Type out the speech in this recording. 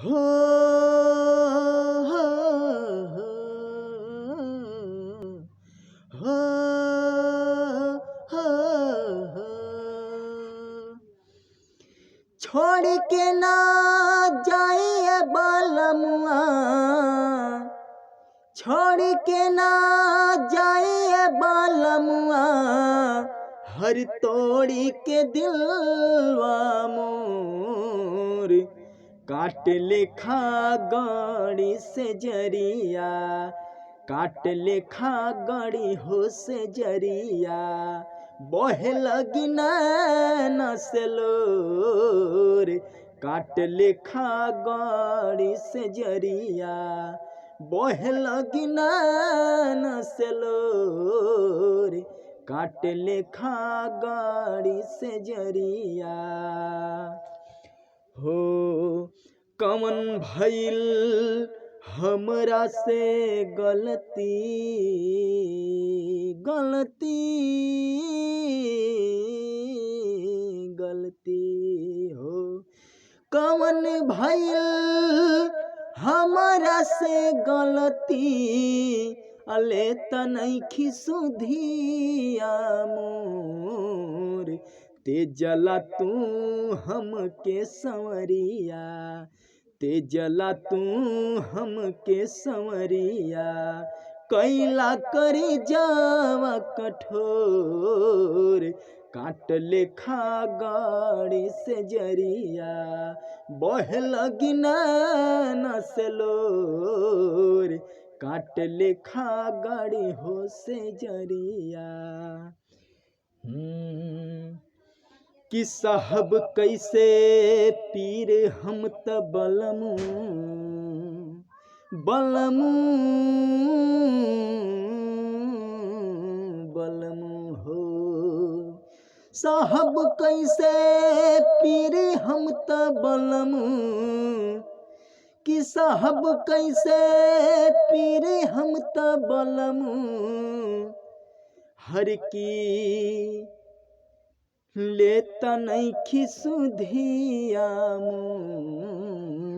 हो हो हो हो हो छोड़ के ना जाइए बालमुआ, छोड़ के ना जाइए बालमुआ, हर तोड़ी के दिलवा मोर, काट लेखा गाड़ी से जरिया, काट लेखा गाड़ी हो से जरिया, बहे लगी नैन से लोर, काट लेखा गाड़ी से जरिया, बहे लगी नैन से लोर, काट लेखा गाड़ी से जरिया। हो कमन भइल हमरा से गलती, गलती गलती हो कमन भइल हमरा से गलती, अले तनखी सुधिया मोर, ते जला तू हमके संवरिया, ते जला तू हमके संवरिया, कैला करी जावा कठोर, काट लेखा गाड़ी से जरिया, बहे लगी नैन से लोर, काट लेखा गाड़ी हो से जरिया। कि साहब कैसे पीर हम त बलमू, बलमू बलमू हो साहब कैसे पीर हम त बलमू, कि साहब कैसे पीर हम त बलमू, हर की लेता नइखी सुधिया मोर,